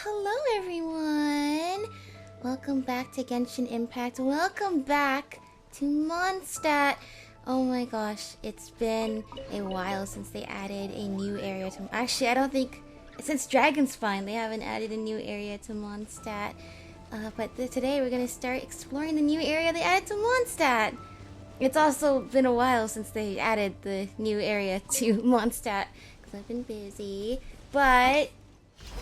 hello everyone! Welcome back to Genshin Impact. Welcome back to Mondstadt. Oh my gosh, it's been a while since they added a new area to... Actually, I don't think... Since Dragonspine, they haven't added a new area to Mondstadt. But today we're gonna start exploring the new area they added to Mondstadt. It's also been a while since they added the new area to Mondstadt, because I've been busy. But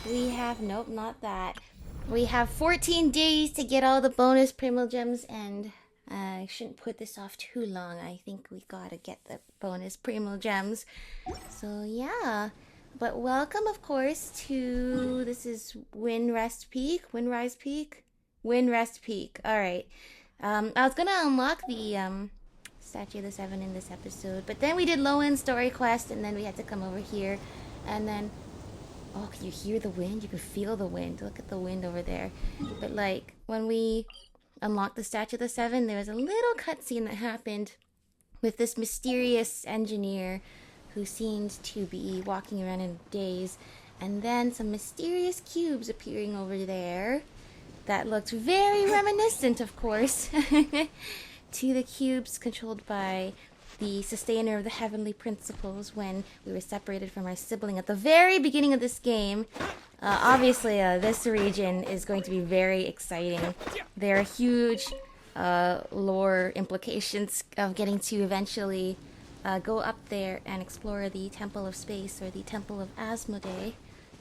we have... Nope, not that. We have 14 days to get all the bonus Primogems, and I shouldn't put this off too long. I think we gotta get the bonus Primogems. So yeah. But welcome, of course, to... This is Windrest Peak? Windrise Peak? Windrest Peak. Alright. I was gonna unlock the Statue of the Seven in this episode, but then we did low-end story quest, and then we had to come over here, and then... Oh, can you hear the wind? You can feel the wind. Look at the wind over there. But like, when we unlocked the Statue of the Seven, there was a little cutscene that happened with this mysterious engineer who seemed to be walking around in a daze, and then some mysterious cubes appearing over there that looked very reminiscent, of course, to the cubes controlled by the sustainer of the heavenly principles when we were separated from our sibling at the very beginning of this game. Obviously, this region is going to be very exciting. There are huge lore implications of getting to eventually go up there and explore the Temple of Space, or the Temple of Asmodee,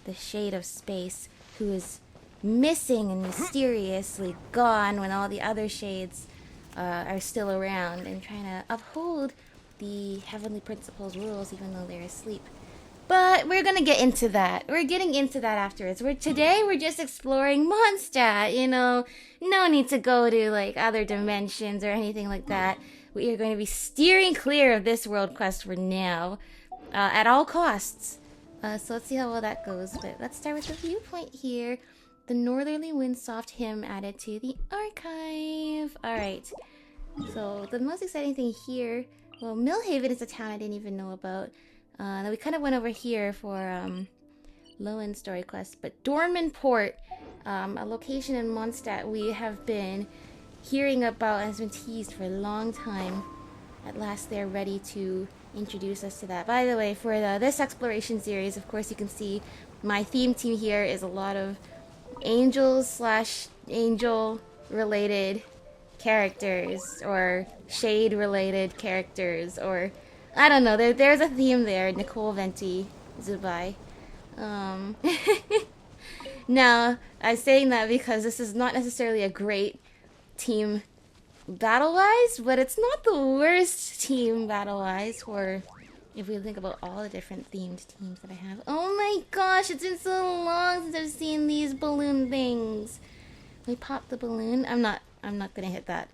the Shade of Space, who is missing and mysteriously gone when all the other shades are still around and trying to uphold the Heavenly Principles rules even though they're asleep. But we're gonna get into that. We're getting into that afterwards. Today we're just exploring Mondstadt, you know. No need to go to like other dimensions or anything like that. We are going to be steering clear of this world quest for now, at all costs. So let's see how well that goes. But let's start with the viewpoint here. The Northerly Windsoft hymn added to the archive. Alright. So the most exciting thing here... Well, Millhaven is a town I didn't even know about. Then we kind of went over here for low-end story quest. But Dorman Port, a location in Mondstadt we have been hearing about and has been teased for a long time. At last they're ready to introduce us to that. By the way, for this exploration series, of course you can see my theme team here is a lot of angels / angel related characters, or shade related characters, or I don't know, there's a theme there. Nicole, Venti, Zubai. Now I'm saying that because this is not necessarily a great team battle-wise, but it's not the worst team battle-wise, or if we think about all the different themed teams that I have. Oh my gosh, it's been so long since I've seen these balloon things. We popped the balloon. I'm not gonna hit that.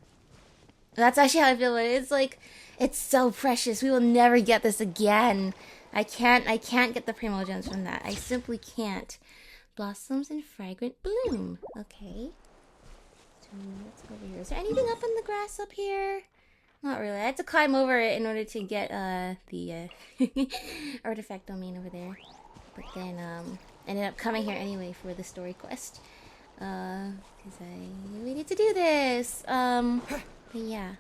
That's actually how I feel about it. It's like, it's so precious. We will never get this again. I can't get the Primogems from that. I simply can't. Blossoms and fragrant bloom. Okay. Let's go over here. Is there anything up in the grass up here? Not really. I had to climb over it in order to get the artifact domain over there. But then ended up coming here anyway for the story quest. Because we need to do this. But yeah.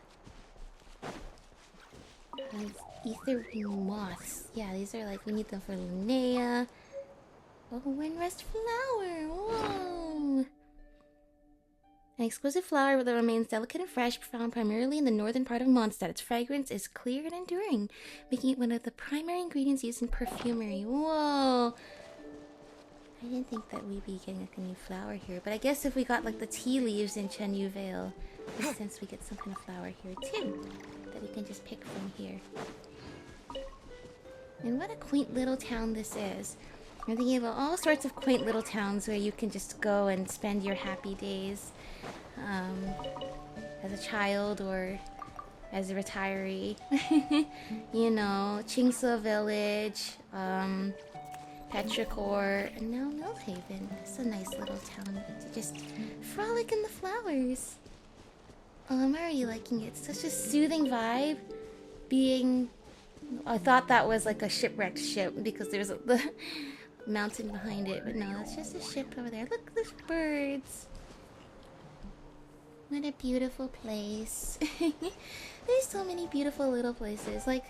Ether moths. Yeah, these are like, we need them for Linnea. Oh, Windrest flower. Whoa. An exquisite flower that remains delicate and fresh, found primarily in the northern part of Mondstadt. Its fragrance is clear and enduring, making it one of the primary ingredients used in perfumery. Whoa! I didn't think that we'd be getting like a new flower here, but I guess if we got like the tea leaves in Chenyu Vale, it makes sense we get some kind of flower here too, that we can just pick from here. And what a quaint little town this is. I'm thinking about all sorts of quaint little towns where you can just go and spend your happy days. As a child or as a retiree. You know, Chingsa Village, Petrichor, and now Millhaven. It's a nice little town to just frolic in the flowers. I'm already liking it. It's such a soothing vibe. I thought that was like a shipwrecked ship because there's mountain behind it, but no, it's just a ship over there. Look, there's birds. What a beautiful place. There's so many beautiful little places. Like,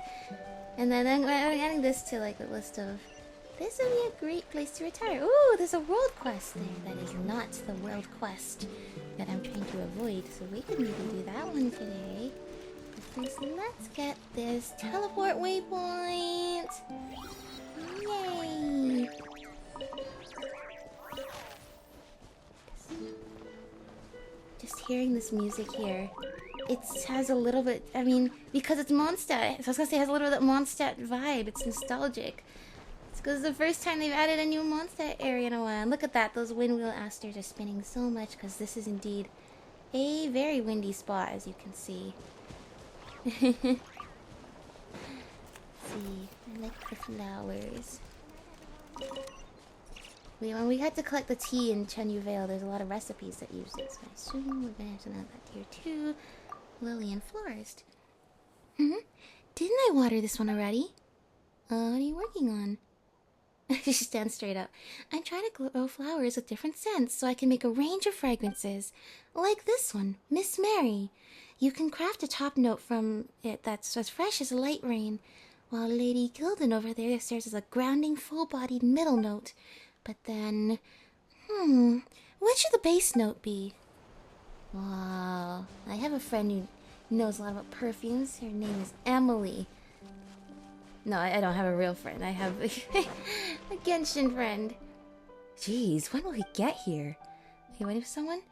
and then I'm adding this to like the list of. This would be a great place to retire. Ooh, there's a world quest there. That is not the world quest that I'm trying to avoid. So we can maybe do that one today. But first, let's get this teleport waypoint. Yay! Just hearing this music here, it has a little bit. I mean, because it's Mondstadt. So I was gonna say it has a little bit of that Mondstadt vibe. It's nostalgic. Because it's the first time they've added a new Mondstadt area in a while. And look at that, those windwheel asters are spinning so much because this is indeed a very windy spot, as you can see. See, I like the flowers. When we had to collect the tea in Chenyu Vale, there's a lot of recipes that use it. So I assume we're going to add that here too. Lillian Florist. Didn't I water this one already? What are you working on? She stands straight up. I'm trying to grow flowers with different scents so I can make a range of fragrances. Like this one, Miss Mary. You can craft a top note from it that's as fresh as a light rain, while Lady Gildan over there serves as a grounding, full-bodied middle note. But then, what should the base note be? Wow, I have a friend who knows a lot about perfumes. Her name is Emily. No, I don't have a real friend. I have a Genshin friend. Jeez, when will he get here? Are you waiting for someone?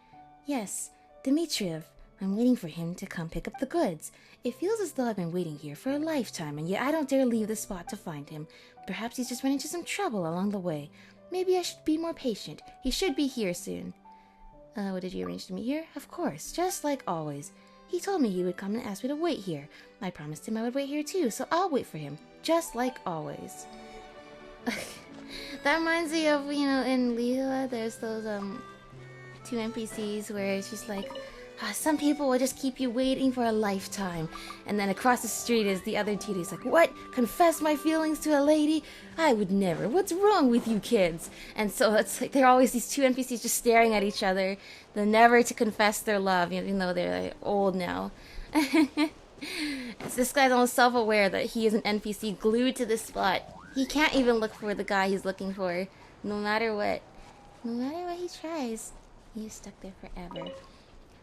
Yes, Dmitriev. I'm waiting for him to come pick up the goods. It feels as though I've been waiting here for a lifetime, and yet I don't dare leave the spot to find him. Perhaps he's just run into some trouble along the way. Maybe I should be more patient. He should be here soon. What did you arrange to meet here? Of course, just like always. He told me he would come and ask me to wait here. I promised him I would wait here too, so I'll wait for him. Just like always. That reminds me of, you know, in Liyue, there's those, two NPCs where it's just like, some people will just keep you waiting for a lifetime. And then across the street is the other dude. He's like, what? Confess my feelings to a lady? I would never. What's wrong with you kids? And so it's like, there are always these two NPCs just staring at each other. They're never to confess their love, even though they're like, old now. This guy's almost self-aware that he is an NPC glued to this spot. He can't even look for the guy he's looking for, no matter what. No matter what he tries, he's stuck there forever.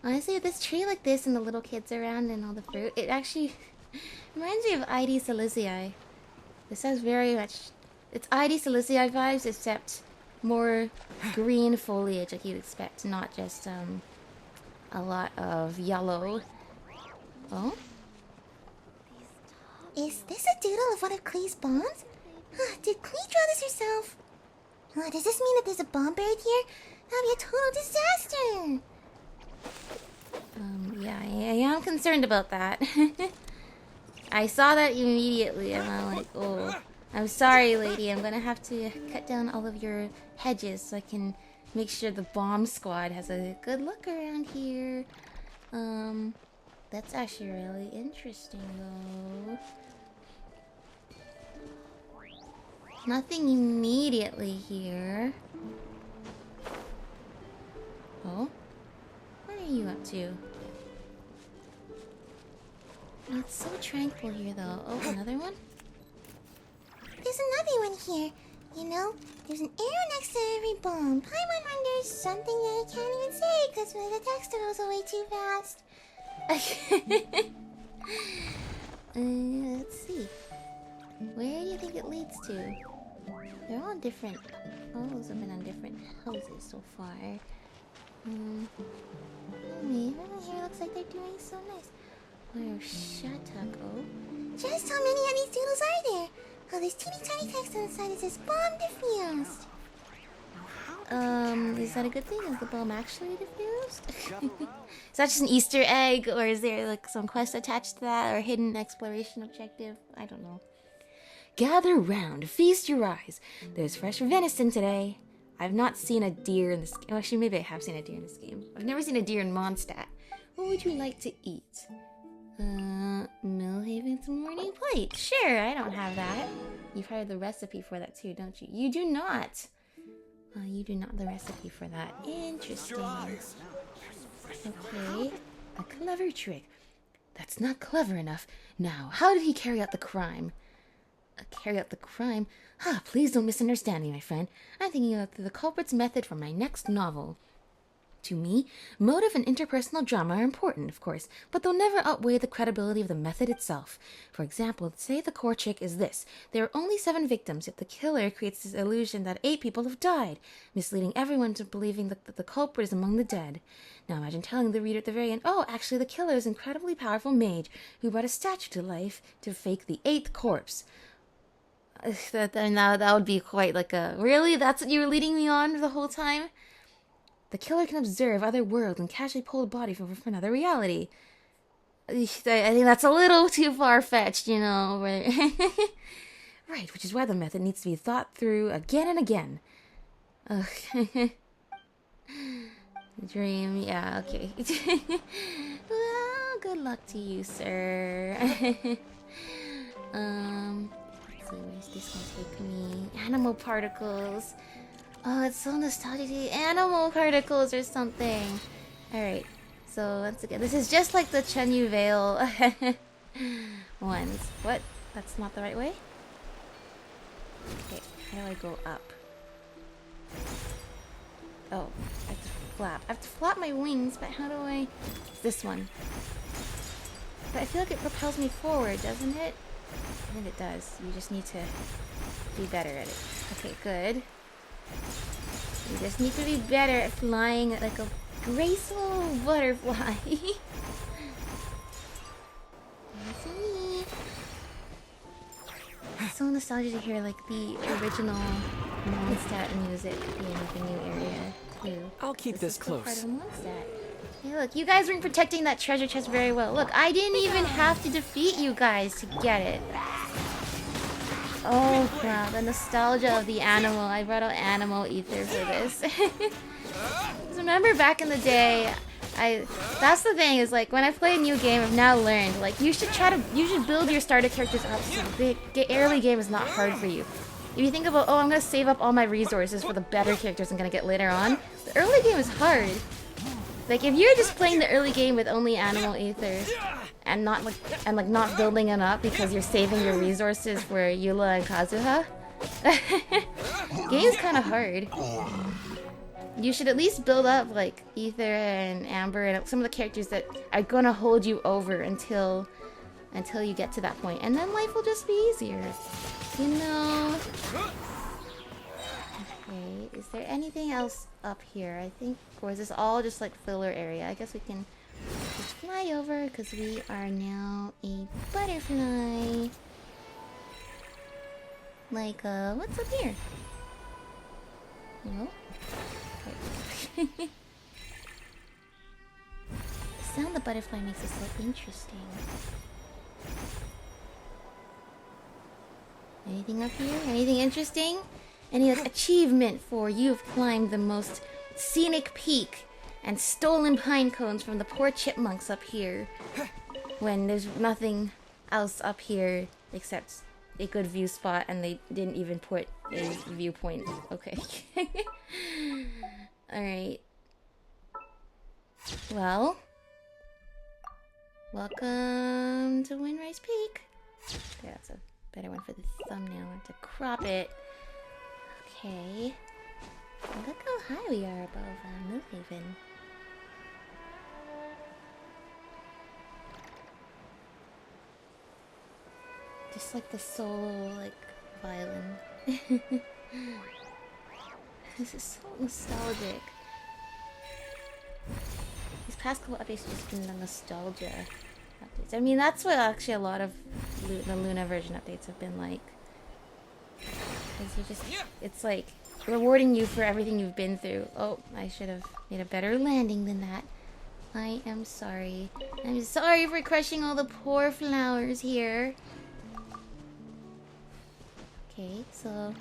Honestly, with this tree like this and the little kids around and all the fruit, it actually reminds me of ID Silicii. This has very much... It's ID Silicii vibes, except more green foliage like you'd expect, not just a lot of yellow. Oh? Is this a doodle of one of Klee's bombs? Did Klee draw this herself? Does this mean that there's a bomb buried here? That'd be a total disaster! Yeah, I am concerned about that. I saw that immediately and I'm like, oh, I'm sorry, lady. I'm gonna have to cut down all of your hedges so I can make sure the bomb squad has a good look around here. That's actually really interesting, though. Nothing immediately here. Oh? What are you up to? Oh, it's so tranquil here, though. Oh, another one? There's another one here. You know, there's an arrow next to every bomb. Paimon wonders something that I can't even say because the text goes away too fast. Let's see. Where do you think it leads to? They're all different. All those have been on different houses so far. Everyone here looks like they're doing so nice. Where Shatako? Just how many of these doodles are there? Oh, there's teeny tiny text on the side that says bomb defused. Is that a good thing? Is the bomb actually defused? Is that just an Easter egg, or is there like some quest attached to that, or hidden exploration objective? I don't know. Gather round, feast your eyes. There's fresh venison today. I've not seen a deer in this game. Well, actually, maybe I have seen a deer in this game. I've never seen a deer in Mondstadt. What would you like to eat? Millhaven's morning plate. Sure, I don't have that. You've heard the recipe for that too, don't you? You do not. You do not the recipe for that. Interesting. Okay. A clever trick. That's not clever enough. Now, how did he carry out the crime? Carry out the crime? Please don't misunderstand me, my friend. I'm thinking of the culprit's method for my next novel. To me, motive and interpersonal drama are important, of course, but they'll never outweigh the credibility of the method itself. For example, say the core trick is this. There are only 7 victims, yet the killer creates this illusion that 8 people have died, misleading everyone to believing that the culprit is among the dead. Now imagine telling the reader at the very end, oh, actually the killer is an incredibly powerful mage who brought a statue to life to fake the 8th corpse. That would be quite like a... Really? That's what you were leading me on the whole time? The killer can observe other worlds and casually pull a body from another reality. I think that's a little too far-fetched, you know. Right, which is why the method needs to be thought through again and again. Dream, yeah, okay. Well, good luck to you, sir. Let's see, where's this gonna take me? Animal particles. Oh, it's so nostalgic. Animal particles or something. Alright, so once again, this is just like the Chenyu Vale ones. What? That's not the right way? Okay, how do I go up? Oh, I have to flap. I have to flap my wings, but how do I... It's this one. But I feel like it propels me forward, doesn't it? I think it does. You just need to be better at it. Okay, good. You just need to be better at flying like a graceful butterfly. It's so nostalgic to hear like the original Mondstadt music in the new area too. I'll keep this close. Part of Mondstadt. Hey, look, you guys were protecting that treasure chest very well. Look, I didn't even have to defeat you guys to get it. Oh wow, the nostalgia of the animal. I brought out animal ether for this. Remember back in the day, that's the thing, is like when I play a new game, I've now learned like you should build your starter characters up so the early game is not hard for you. If you think about, oh, I'm gonna save up all my resources for the better characters I'm gonna get later on, the early game is hard. Like if you're just playing the early game with only animal ether and not building it up because you're saving your resources for Eula and Kazuha, game's kind of hard. You should at least build up like Ether and Amber and some of the characters that are gonna hold you over until you get to that point, and then life will just be easier, you know. Okay, is there anything else up here? I think, or is this all just like filler area? I guess we can just fly over because we are now a butterfly. Like, what's up here? No? Okay. The sound the butterfly makes is so interesting. Anything up here? Anything interesting? Any like achievement for you've climbed the most scenic peak and stolen pine cones from the poor chipmunks up here, when there's nothing else up here except a good view spot, and they didn't even put a viewpoint. Okay. Alright. Well, welcome to Windrest Peak. Okay, that's a better one for the thumbnail. I have to crop it. Okay. Look how high we are above Millhaven. Just like the solo, like, violin. This is so nostalgic. These past couple updates have just been the nostalgia updates. I mean, that's what actually a lot of the Luna version updates have been like. Because you just, it's like rewarding you for everything you've been through. Oh, I should have made a better landing than that. I am sorry. I'm sorry for crushing all the poor flowers here. Okay, so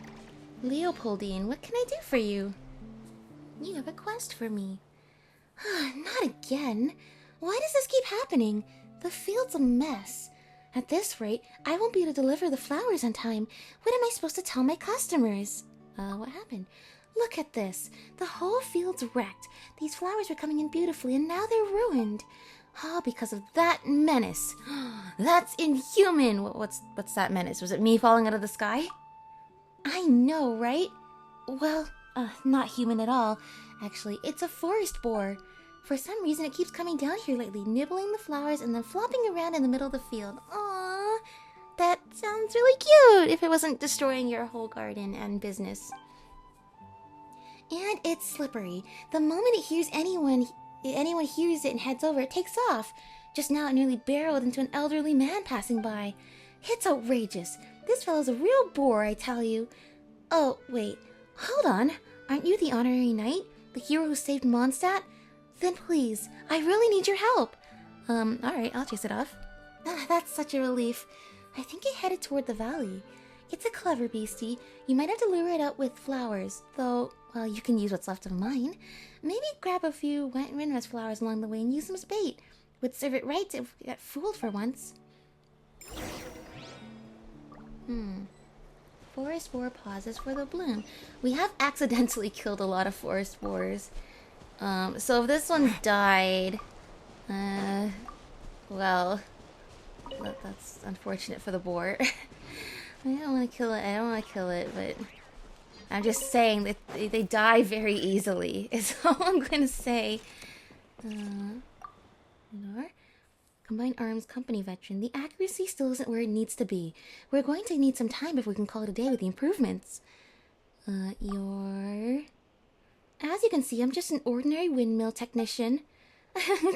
Leopoldine, what can I do for you? You have a quest for me. Not again. Why does this keep happening? The field's a mess. At this rate, I won't be able to deliver the flowers on time. What am I supposed to tell my customers? What happened? Look at this. The whole field's wrecked. These flowers were coming in beautifully, and now they're ruined. All because of that menace. That's inhuman. What's that menace? Was it me falling out of the sky? I know, right? Well, not human at all. Actually, it's a forest boar. For some reason, it keeps coming down here lately, nibbling the flowers and then flopping around in the middle of the field. Aww, that sounds really cute if it wasn't destroying your whole garden and business. And it's slippery. The moment it hears anyone hears it and heads over, it takes off. Just now, it nearly barreled into an elderly man passing by. It's outrageous. This fellow's a real bore, I tell you. Oh, wait. Hold on. Aren't you the honorary knight? The hero who saved Mondstadt? Then please, I really need your help. Alright, I'll chase it off. That's such a relief. I think it headed toward the valley. It's a clever beastie. You might have to lure it out with flowers, though, well, you can use what's left of mine. Maybe grab a few Windrest flowers along the way and use them as bait. Would serve it right to get fooled for once. Forest boar pauses for the bloom. We have accidentally killed a lot of forest boars. So if this one died, well, that's unfortunate for the boar. I don't want to kill it. But I'm just saying that they die very easily, is all I'm going to say. Combined Arms Company veteran. The accuracy still isn't where it needs to be. We're going to need some time before we can call it a day with the improvements. As you can see, I'm just an ordinary windmill technician.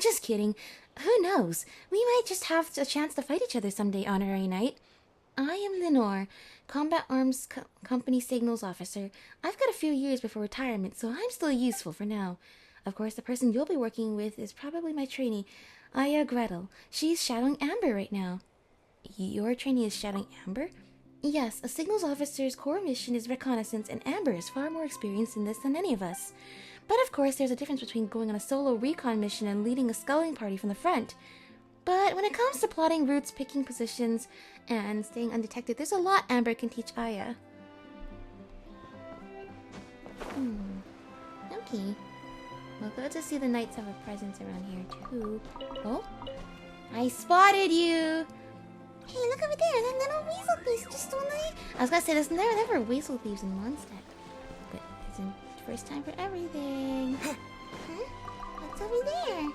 Just kidding. Who knows? We might just have a chance to fight each other someday, honorary knight. I am Lenore, Combat Arms Company Signals Officer. I've got a few years before retirement, so I'm still useful for now. Of course, the person you'll be working with is probably my trainee, Aya Gretel. She's shadowing Amber right now. Your trainee is shadowing Amber? Yes, a Signals Officer's core mission is reconnaissance, and Amber is far more experienced in this than any of us. But of course, there's a difference between going on a solo recon mission and leading a scouting party from the front. But when it comes to plotting routes, picking positions, and staying undetected, there's a lot Amber can teach Aya. Okay. Well, good to see the knights have a presence around here, too. Oh? I spotted you! Hey, look over there! That little weasel thief's just on the... I was gonna say, there's never weasel thieves in Mondstadt. But it's the first time for everything. Huh? What's over there?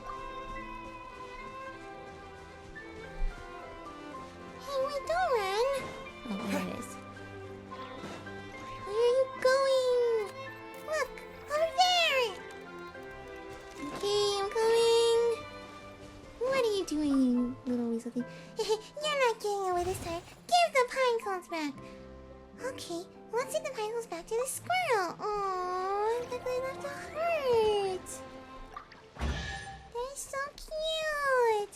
Hey, wait, don't run! Oh, there it is. Where are you going? Look! Over there! Okay, I'm coming! What are you doing, you little weasel thief? You're not getting away this time. Give the pine cones back! Okay, let's take the pine cones back to the squirrel! Aww, look like they left a heart! They're so cute!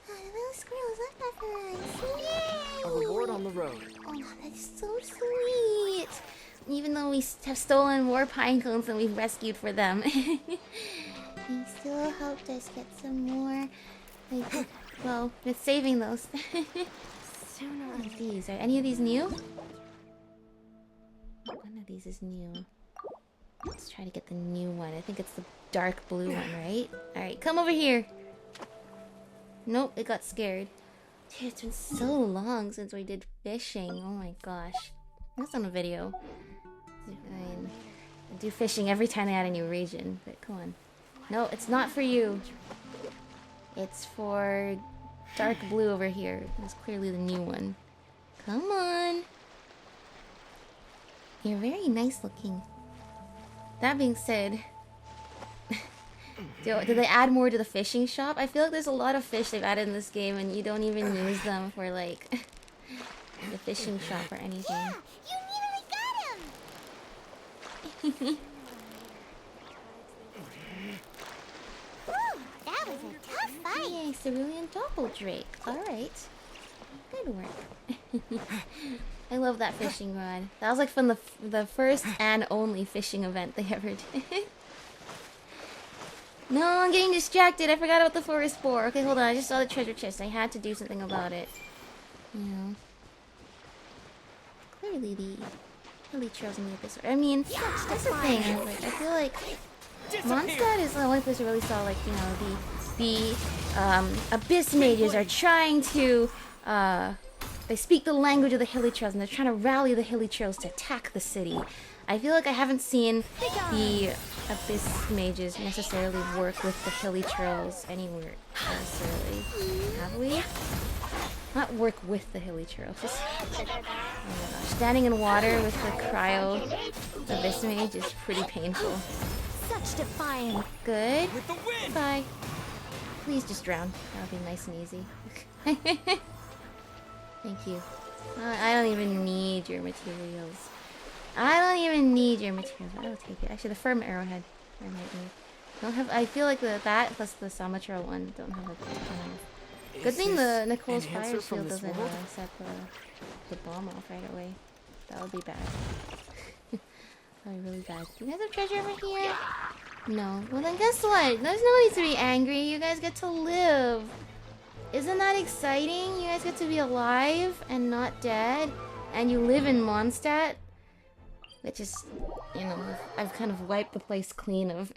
Oh, the little squirrels left that for us! Yay! A reward on the road. Oh, that's so sweet! Even though we have stolen more pine cones than we've rescued for them. They still helped us get some more. Like, well, with saving those. Sooner. What are these? Are any of these new? None of these is new. Let's try to get the new one. I think it's the dark blue one, right? Alright, come over here. Nope, it got scared. Dude, it's been so long since we did fishing. Oh my gosh. That's on a video. I do fishing every time they add a new region, but come on. No, it's not for you. It's for dark blue over here. It's clearly the new one. Come on. You're very nice looking. That being said, do they add more to the fishing shop? I feel like there's a lot of fish they've added in this game and you don't even use them for like the fishing shop or anything. Yeah, you nearly got him. Ooh, that was a tough fight. Yay, Cerulean Doppeldrake. Alright. Good work. I love that fishing rod. That was like from the first and only fishing event they ever did. No, I'm getting distracted. I forgot about the forest boar. Okay, hold on. I just saw the treasure chest. I had to do something about it. You know, clearly the hilly trails in the abyss. I mean, that's the thing. I feel like Mondstadt is the only place I really saw, like, you know, the abyss mages are trying to they speak the language of the hilly trails and they're trying to rally the hilly trails to attack the city. I feel like I haven't seen the abyss mages necessarily work with the hilly trails anywhere necessarily. Have we? Not work with the hilly trails. Oh my gosh. Standing in water with the cryo abyss mage is pretty painful. Such defiance. Good. Bye. Please just drown. That'll be nice and easy. Thank you. I don't even need your materials. I don't even need your materials. I'll take it. Actually, the firm arrowhead I might need. Don't have. I feel like that plus the Samatro one don't have a ton of. Good thing the Nicole's fire shield doesn't set the bomb off right away. That would be bad. That would be really bad. Do you guys have treasure over here? No. Well then guess what? There's no need to be angry. You guys get to live. Isn't that exciting? You guys get to be alive and not dead. And you live in Mondstadt. Which is, you know, I've kind of wiped the place clean of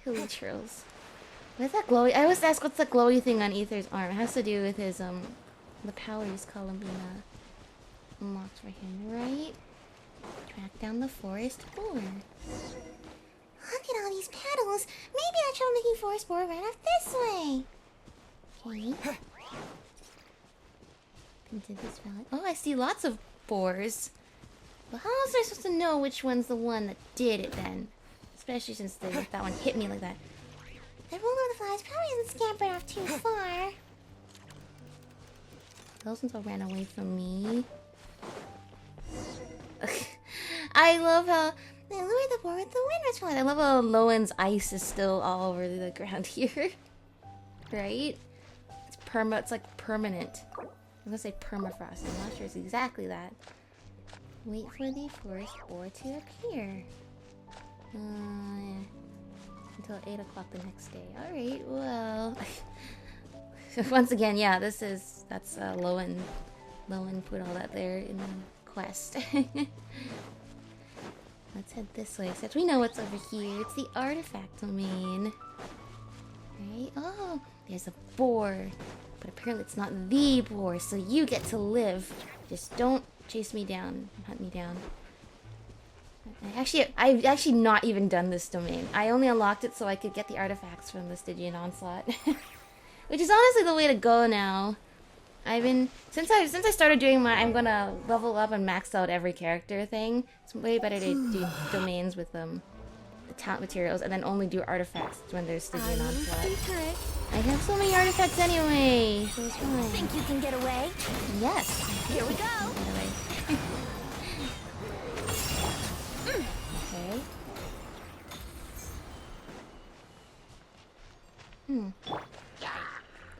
hilly trails. What's that glowy? I always ask what's that glowy thing on Aether's arm. It has to do with his, the powers column being, unlocked right here, right? Track down the forest boar. Look at all these petals. Maybe I try making forest boar right off this way. Okay. Into this valley. Oh, I see lots of boars. But how else am I supposed to know which one's the one that did it then? Especially since that one hit me like that. The ruler of the flies probably hasn't scampered off too far. Those ones all ran away from me. I love how they lured the boar with the Windrest fly. I love how Lowen's ice is still all over the ground here. Right? It's like permanent. I'm gonna say permafrost. I'm not sure it's exactly that. Wait for the forest boar to appear. Until 8 o'clock the next day. Alright, well. Once again, yeah, that's Lowen. Lowen put all that there in the quest. Let's head this way, except we know what's over here. It's the artifact domain. Right? Oh, there's a boar. But apparently it's not the boar, so you get to live. Just don't chase me down, hunt me down. I've actually not even done this domain. I only unlocked it so I could get the artifacts from the Stygian Onslaught. Which is honestly the way to go now. Since I started doing my I'm gonna level up and max out every character thing, it's way better to do domains with the talent materials and then only do artifacts when there's Stygian Onslaught. I have so many artifacts anyway, so it's fine. Think you can get away? Yes. Here we go. Okay.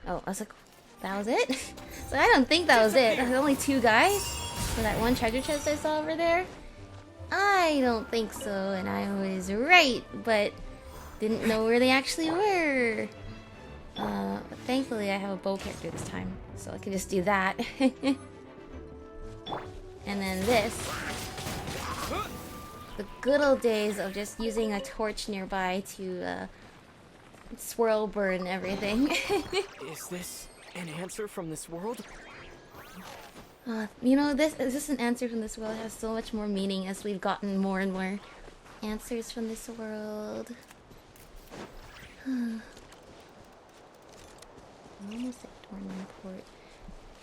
Oh, I was like, that was it? So I don't think that was it. There's only 2 guys for that one treasure chest I saw over there. I don't think so, and I was right, but didn't know where they actually were. But thankfully I have a bow character this time, so I can just do that. And then this. The good old days of just using a torch nearby to swirl burn everything. Is this an answer from this world? You know, this is an answer from this world. It has so much more meaning as we've gotten more and more answers from this world. Almost at Dornport.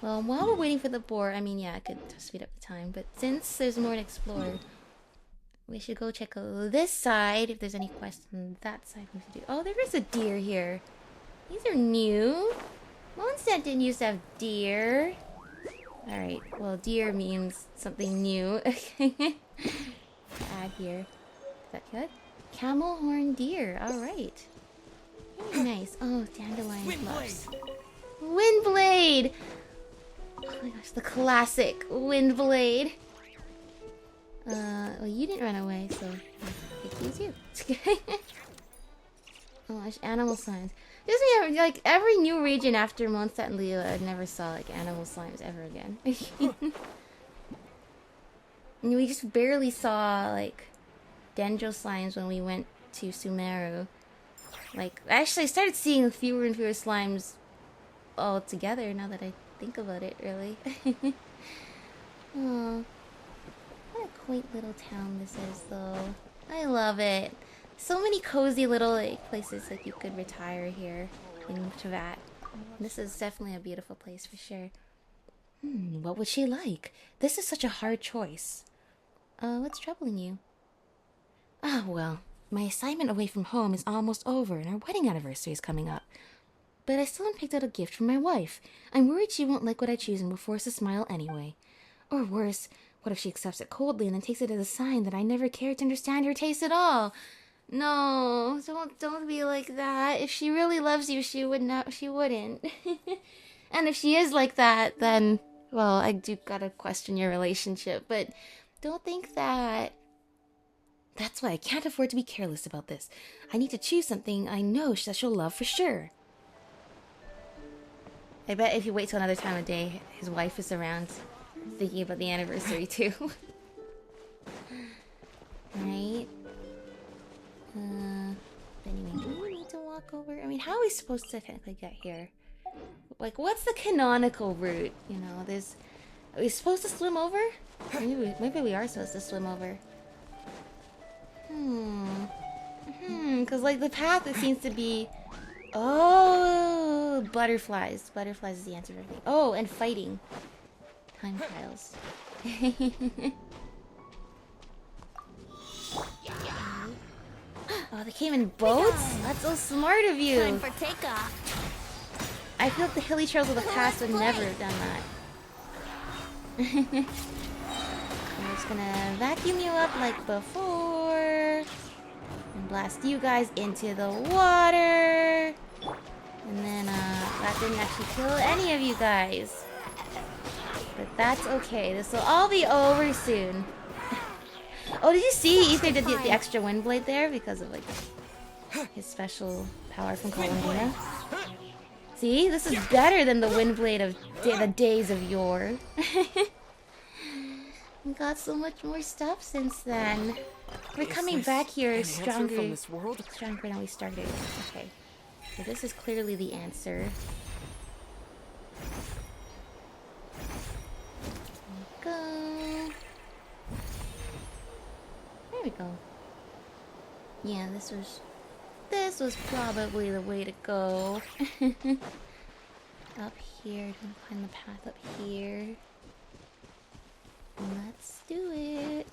Well, while we're waiting for the boar, I mean, yeah, I could speed up the time, but since there's more to explore, we should go check out this side if there's any quests on that side we should do. Oh, there is a deer here. These are new. Mondstadt didn't used to have deer. Alright, well, deer means something new. Add here. Is that good? Camel horn deer. Alright. Very nice. Oh, dandelion fluffs. Windblade! Oh my gosh, the classic Windblade. Well, you didn't run away, so I pick you too. Oh gosh, animal slimes. Like every new region after Mondstadt and Leo, I never saw like animal slimes ever again. And we just barely saw like dendro slimes when we went to Sumeru. Like, actually, I started seeing fewer and fewer slimes all together now that I think about it, really. Oh, what a quaint little town this is, though. I love it. So many cozy little like places that you could retire here in Teyvat. This is definitely a beautiful place for sure. What would she like? This is such a hard choice. What's troubling you? Ah, well, my assignment away from home is almost over and our wedding anniversary is coming up. But I still haven't picked out a gift for my wife. I'm worried she won't like what I choose and will force a smile anyway. Or worse, what if she accepts it coldly and then takes it as a sign that I never cared to understand her taste at all? No, don't be like that. If she really loves you, she wouldn't. And if she is like that, then, well, I do gotta question your relationship, but don't think that. That's why I can't afford to be careless about this. I need to choose something I know that she'll love for sure. I bet if you wait till another time of day, his wife is around thinking about the anniversary too. Right? Anyway, do we need to walk over? I mean, how are we supposed to technically get here? Like, what's the canonical route? You know, are we supposed to swim over? Maybe we are supposed to swim over. Because, like, the path, it seems to be... Oh, butterflies. Butterflies is the answer for everything. Oh, and fighting. Time trials. Oh, they came in boats? That's so smart of you. Time for takeoff. I feel like the hilly trails of the past would never have done that. I'm just gonna vacuum you up like before. And blast you guys into the water. And then, that didn't actually kill any of you guys. But that's okay. This will all be over soon. Oh, did you see Ether did the extra wind blade there because of, like, his special power from Columbina? See? This is better than the wind blade of the days of yore. We got so much more stuff since then. We're coming back here stronger than we started. Okay. So this is clearly the answer. There we go. There we go. Yeah, this was probably the way to go. Up here, you can find the path up here. Let's do it.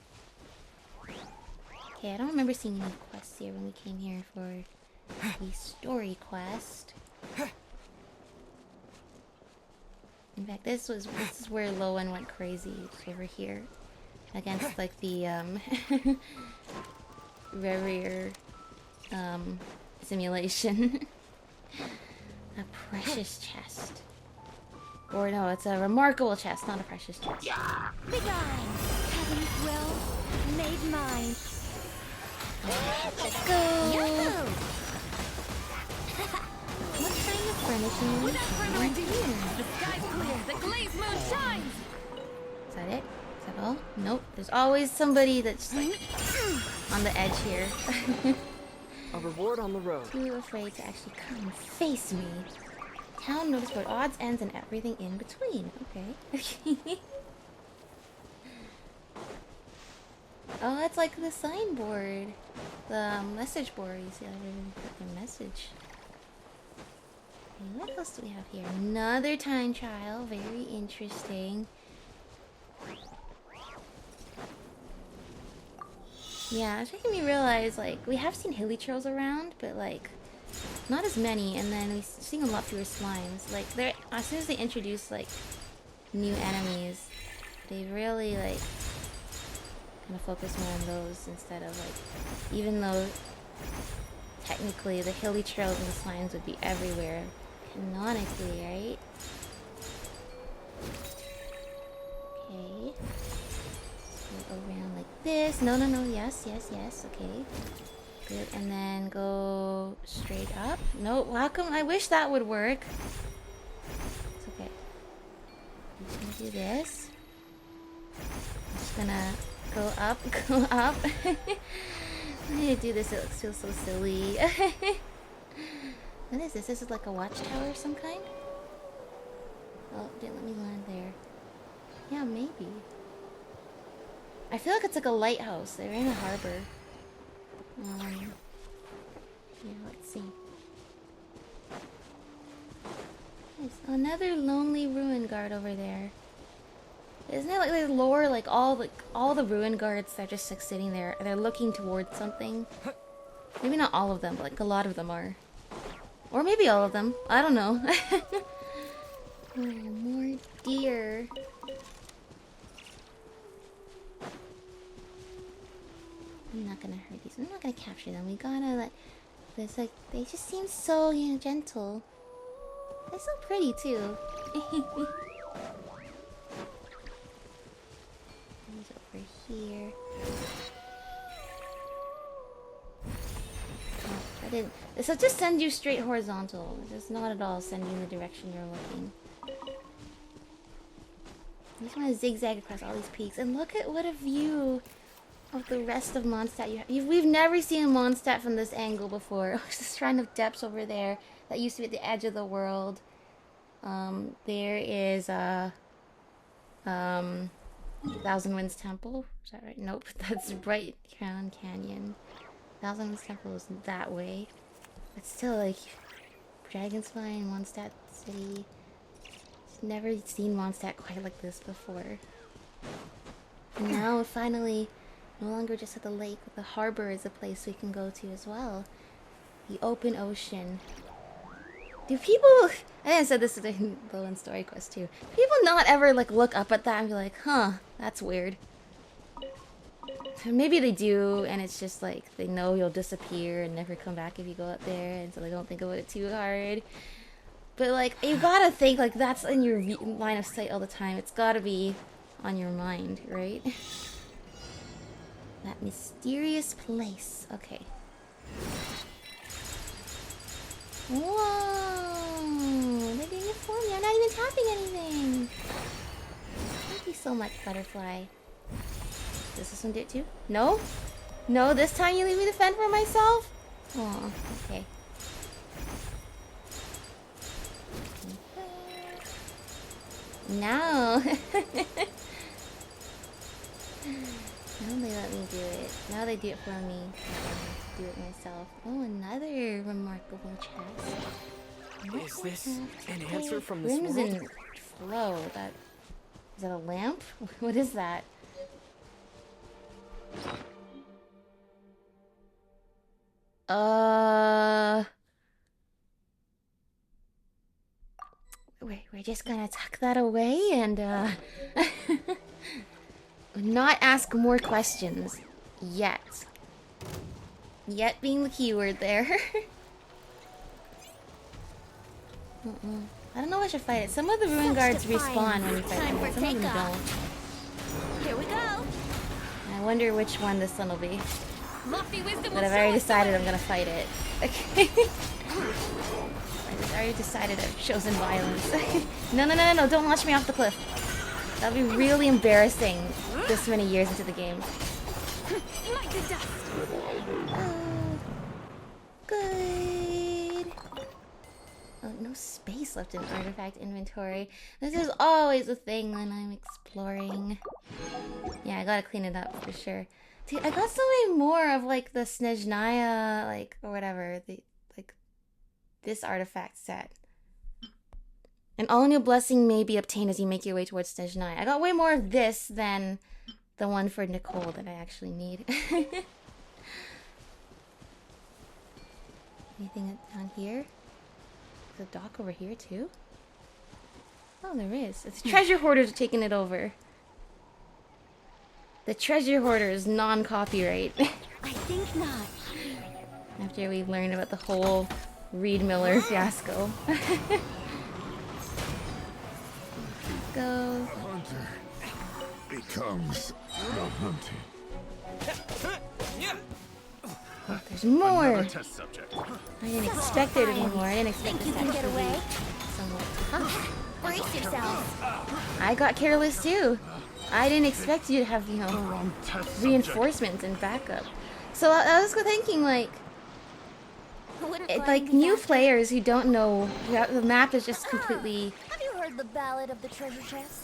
Okay, I don't remember seeing any quests here when we came here for the story quest. In fact, this is where Lowen went crazy, over here. Against, like, the, rare, simulation. A precious chest. Or no, it's a remarkable chest, not a precious chest. Begone! Heaven's will made mine. Let's go! Yahoo! What kind of furnishing is in here? The sky's clear, the glazed moon shines! Is that it? Is that all? Nope. There's always somebody that's like on the edge here. A reward on the road. Too afraid to actually come and face me. Town notice board, odds, ends, and everything in between. Okay. Oh, it's like the signboard. The message board. You see, I didn't put the message. Okay, what else do we have here? Another time trial. Very interesting. Yeah, it's making me realize, like, we have seen hilly trails around, but, like, not as many, and then we're seeing a lot fewer slimes. Like, they're, as soon as they introduce, like, new enemies, they really, like, kind of focus more on those instead of, like, even though technically the hilly trails and the slimes would be everywhere, canonically, right? Okay. Go around like this. No, yes, okay. Good, and then go straight up. No, how come? I wish that would work. It's okay. I'm just gonna do this. I'm just gonna go up, go up. I need to do this, it feels so silly. What is this? This is like a watchtower of some kind? Oh, didn't let me land there. Yeah, maybe. I feel like it's like a lighthouse. They're in a harbor. Yeah, let's see. There's another lonely ruin guard over there. Isn't it like they lore like all the ruin guards are just like sitting there? They're looking towards something. Maybe not all of them, but like a lot of them are. Or maybe all of them. I don't know. Oh, more deer. I'm not gonna hurt these. I'm not gonna capture them. We gotta like. There's like they just seem so gentle. They're so pretty too. He's over here. Oh, I didn't. This will just send you straight horizontal. It does not at all send you in the direction you're looking. I just want to zigzag across all these peaks. And look at what a view of the rest of Mondstadt you have. We've never seen Mondstadt from this angle before. There's this shrine of depths over there that used to be at the edge of the world. There is a Thousand Winds Temple. Is that right? Nope, that's Bright Crown Canyon. Thousand Winds Temple is that way. But still, like, Dragonfly in Mondstadt City. Never seen Mondstadt quite like this before. And now, finally, no longer just at the lake, but the harbor is a place we can go to as well. The open ocean. Do people... I think I said this in the story quest too. People not ever like look up at that and be like, huh, that's weird. Maybe they do, and it's just like they know you'll disappear and never come back if you go up there, and so they don't think about it too hard. But like, you gotta think like that's in your line of sight all the time. It's gotta be on your mind, right? That mysterious place. Okay. Whoa! They're doing it for me. I'm not even tapping anything. Thank you so much, butterfly. Does this one do it too? No? No, this time you leave me to fend for myself? Oh, okay. No. Now they let me do it. Now they do it for me. I don't have to do it myself. Oh, another remarkable chest. Is this an answer from this Rims world? and flow. That is that a lamp? What is that? We're just gonna tuck that away and not ask more questions yet. Yet being the keyword there. I don't know if I should fight it. Some of the ruin guards respawn when you fight them, but some of them don't. Here we go. I wonder which one this one will be. Lofty wisdom. But I've already decided I'm gonna fight it. Okay. I already decided I've chosen violence. No, don't launch me off the cliff. That'll be really embarrassing this many years into the game. Like the dust. Good. Oh, no space left in artifact inventory. This is always a thing when I'm exploring. Yeah, I gotta clean it up for sure. Dude, I got so many more of like the Snezhnaya, like, or whatever, this artifact set. An all-new blessing may be obtained as you make your way towards Snezhnaya. I got way more of this than the one for Nicole that I actually need. Anything down here? There's a dock over here too? Oh, there is. It's treasure hoarders taking it over. The treasure hoarder is non-copyright. I think not. After we've learned about the whole Reed Miller fiasco. Go. Hunter becomes the hunted. Oh, there's more! Another test subject. I didn't expect there to be more. I didn't expect Think this you can get actually away? somewhat tough. Brace yourselves. I got careless too. I didn't expect you to have, you know, Wrong test subject. reinforcements and backup. So I was thinking, like, Wouldn't like gliding be new faster? players who don't know, the map is just completely, Have you heard the ballad of the treasure chest?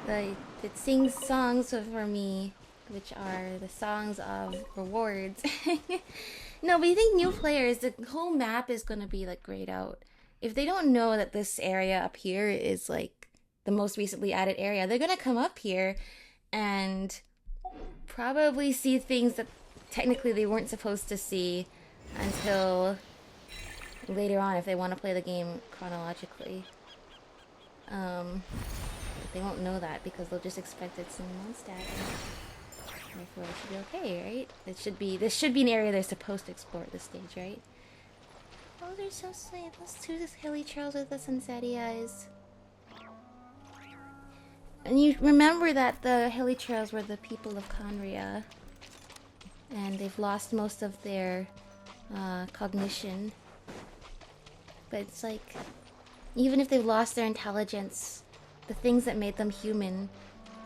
like, it sings songs for me, which are the songs of rewards. No, but you think new players, the whole map is going to be, like, grayed out. If they don't know that this area up here is, like, the most recently added area, they're going to come up here and probably see things that technically they weren't supposed to see until later on if they want to play the game chronologically. But they won't know that because they'll just expect it's in Mondstadt. Therefore, it should be okay, right? This should be an area they're supposed to explore at this stage, right? Oh, they're so sweet. Those two hilly trails with the sunsetty eyes. And you remember that the hilly trails were the people of Conria, and they've lost most of their cognition. But it's like, even if they've lost their intelligence, the things that made them human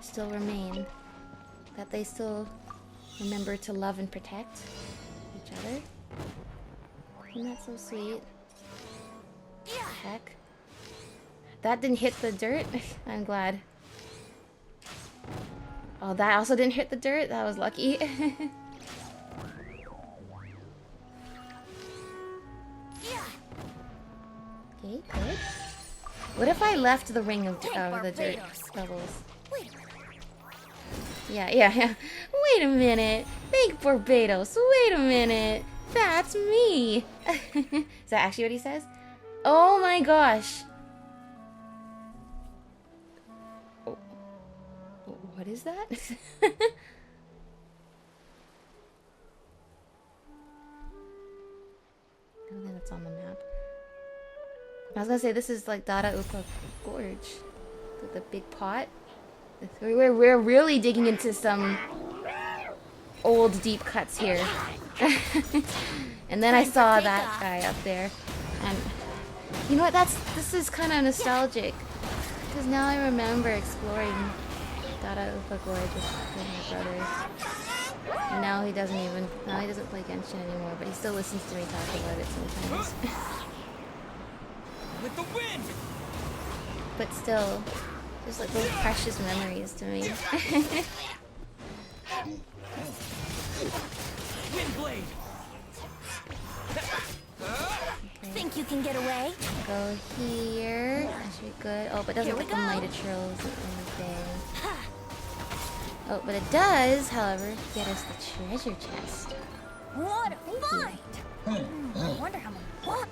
still remain. That they still remember to love and protect each other. Isn't that so sweet? Heck. That didn't hit the dirt? I'm glad. Oh, that also didn't hit the dirt? That was lucky. Okay, good. What if I left the ring of the dirt bubbles? Yeah. Wait a minute. Think Barbados. Wait a minute. That's me. Is that actually what he says? Oh my gosh. Oh. What is that? I don't think that's on the map. I was gonna say this is like Dada Upa Gorge. With the big pot. We're really digging into some old deep cuts here. And then I saw that guy up there. And you know what, this is kind of nostalgic. Because now I remember exploring Dada Upa Gorge with my brother. And now he doesn't play Genshin anymore, but he still listens to me talk about it sometimes. With the wind! But still, just like those precious memories to me. Wind blade! Okay. Think you can get away? Go here. That should be good. Oh, but it doesn't like the mighty trails or anything. Oh, but it does, however, get us the treasure chest. What a find! I wonder how much. What?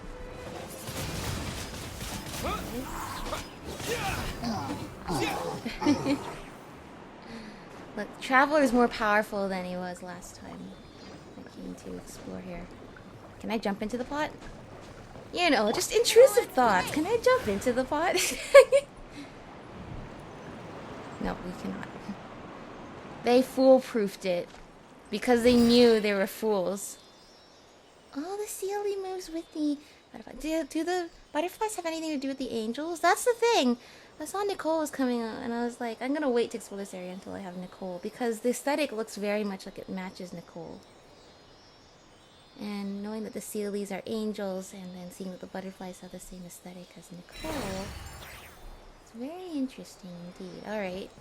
Look, Traveler is more powerful than he was last time I came to explore here. Can I jump into the pot? You know, just intrusive thoughts. Can I jump into the pot? No, we cannot. They foolproofed it because they knew they were fools. Oh, the Sealy moves with the butterfly. Do the butterflies have anything to do with the angels? That's the thing. I saw Nicole was coming out, and I was like, I'm gonna wait to explore this area until I have Nicole, because the aesthetic looks very much like it matches Nicole. And knowing that the Sealies are angels, and then seeing that the butterflies have the same aesthetic as Nicole, it's very interesting indeed. Alright.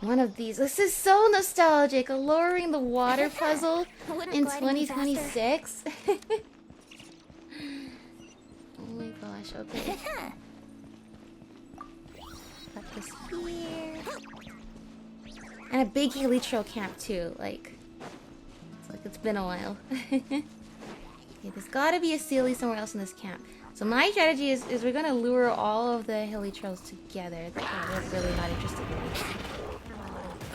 One of these. This is so nostalgic. A lowering the water puzzle in 2026. Oh my gosh, okay. Got this here. And a big hilly trail camp too. Like, it's been a while. Okay, there's gotta be a Sealy somewhere else in this camp. So my strategy is we're gonna lure all of the hilly trails together. We're really not interested in these.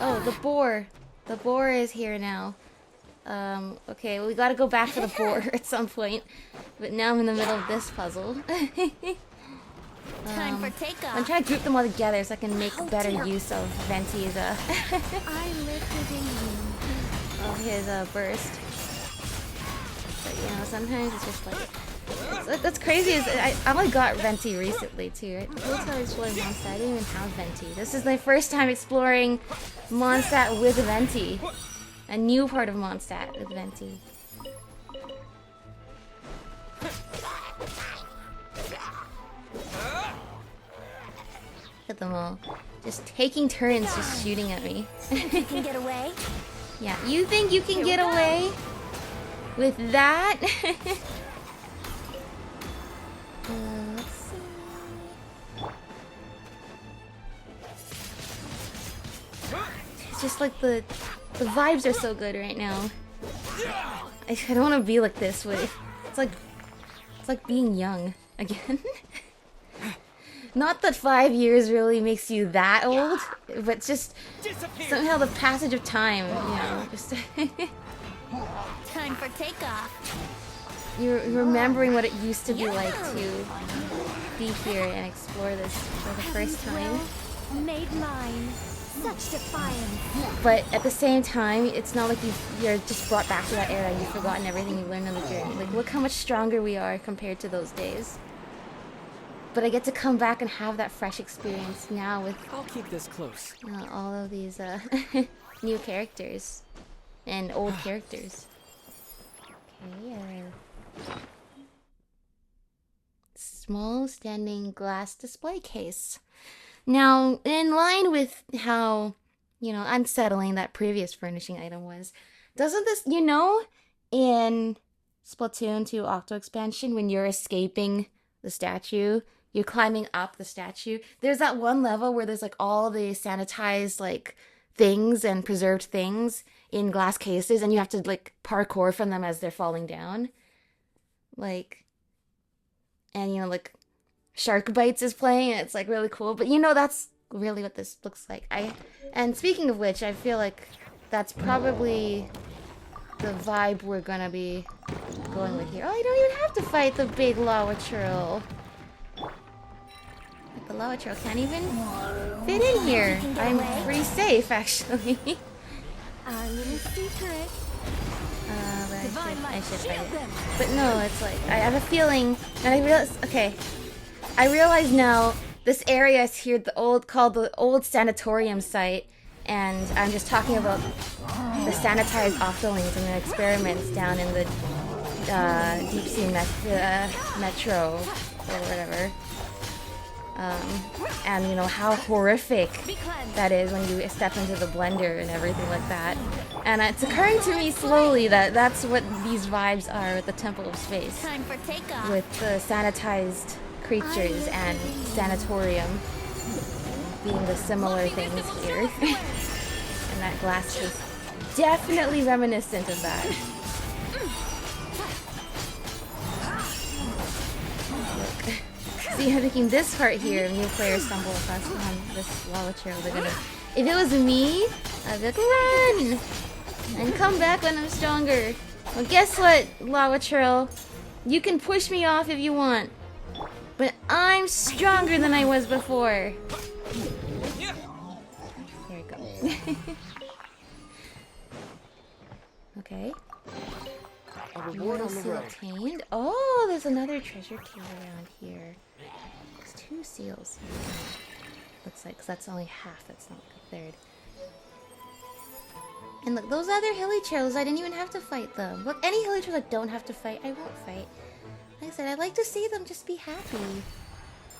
Oh, the boar. The boar is here now. Okay, well, we gotta go back to the boar at some point. But now I'm in the middle of this puzzle. Time for takeoff. I'm trying to group them all together so I can make better use of Venti's, I lifted in you. of his burst. But you know, sometimes it's just like that's crazy. Is I only got Venti recently too. Right? The whole time I explored Mondstadt, I didn't even have Venti. This is my first time exploring Mondstadt with Venti. A new part of Mondstadt with Venti. Look at them all. Just taking turns just shooting at me. You can get away? Yeah, you think you can get away with that? Let's see. It's just like the vibes are so good right now. I don't want to be like this with. It's like being young again. Not that 5 years really makes you that old, but just somehow the passage of time, you know, just Time for takeoff. you're remembering what it used to be like to be here and explore this for the first time. Made mine. Such defiance. But at the same time, it's not like you're just brought back to that era and you've forgotten everything you learned on the journey. Like, look how much stronger we are compared to those days. But I get to come back and have that fresh experience now with I'll keep this close. all of these new characters and old characters. Okay, small standing glass display case. Now, in line with how, you know, unsettling that previous furnishing item was, doesn't this, you know, in Splatoon 2 Octo Expansion, when you're escaping the statue, you're climbing up the statue, there's that one level where there's like all the sanitized like things and preserved things in glass cases, and you have to like parkour from them as they're falling down. Like, and you know, like Shark Bites is playing, and it's like really cool. But you know, that's really what this looks like. And speaking of which, I feel like that's probably the vibe we're gonna be going with here. Oh, you don't even have to fight the big lava troll. The lava troll can't even fit in here. I'm pretty safe, actually. Our little secret. But I should fight it. But no, it's like I have a feeling, and I realize. Okay, I realize now this area is here, called the old sanatorium site, and I'm just talking about the sanitized octolings and the experiments down in the deep sea metro or whatever. And you know how horrific that is when you step into the blender and everything like that. And it's occurring to me slowly that that's what these vibes are with the Temple of Space. Time for takeoff. With the sanitized creatures and sanatorium being the similar things here. And that glass is definitely reminiscent of that. Look. See, I'm thinking this part here, new players stumble across this lava trail, they're gonna... If it was me, I'd be like, run! And come back when I'm stronger. Well, guess what, lava trail? You can push me off if you want. But I'm stronger than I was before. There we go. Okay. A reward on the Seal road. obtained. Oh, there's another treasure cave around here. There's 2 seals. Looks like, 'cause that's only half. That's not like a third. And look, those other hilly trails, I didn't even have to fight them. Look, any hilly trails I don't have to fight, I won't fight. Like I said, I'd like to see them just be happy.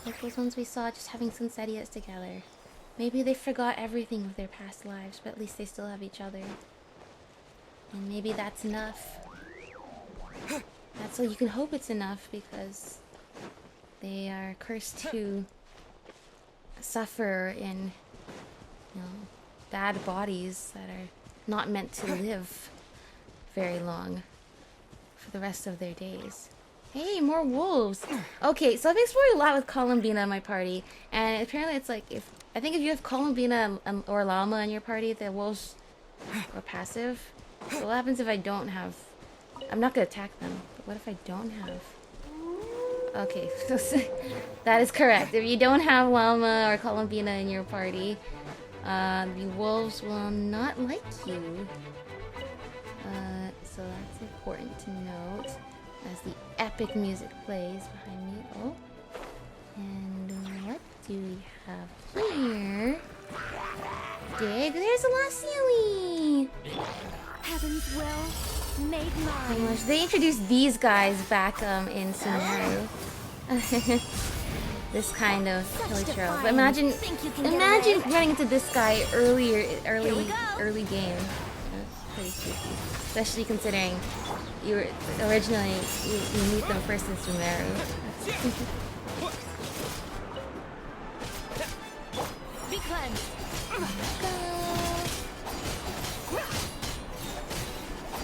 Like those ones we saw just having sunsetias together. Maybe they forgot everything of their past lives, but at least they still have each other. And maybe that's enough. That's all you can hope it's enough, because they are cursed to suffer in, you know, bad bodies that are not meant to live very long for the rest of their days. Hey, more wolves! Okay, so I've explored a lot with Columbina in my party, and apparently it's like, I think if you have Columbina or Llama in your party, the wolves are passive. So what happens if I don't have... I'm not gonna attack them, but what if I don't have... Okay, that is correct. If you don't have Llama or Columbina in your party, the wolves will not like you. It's important to note as the epic music plays behind me. Oh. And what do we have here? Dig, there's a Lacioli! Heaven's will made Oh my mine. gosh, they introduced these guys back in Sumeru. This kind of Such killer trope. defiance. But imagine Think you can get imagine away? running into this guy early we go. game. That's pretty spooky. Especially considering you were originally you meet them first in Sumeru. Be cleansed.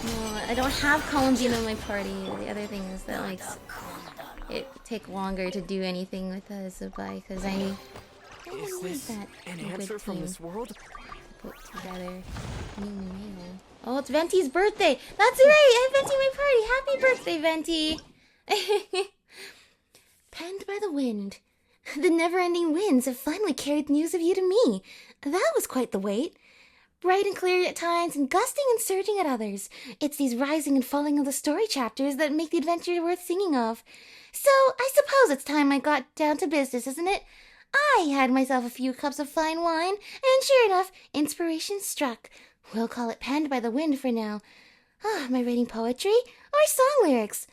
No, I don't have Columbine in my party. The other thing is that like it take longer to do anything with Zubai because I Is don't this need that an good answer from team this world? to put together. New mail. Oh, it's Venti's birthday. That's right. I have Venti in my party. Happy birthday, Venti. Penned by the wind. The never-ending winds have finally carried news of you to me. That was quite the wait. Bright and clear at times, and gusting and surging at others. It's these rising and falling of the story chapters that make the adventure worth singing of. So, I suppose it's time I got down to business, isn't it? I had myself a few cups of fine wine, and sure enough, inspiration struck. We'll call it Penned by the Wind for now. Am I writing poetry or song lyrics?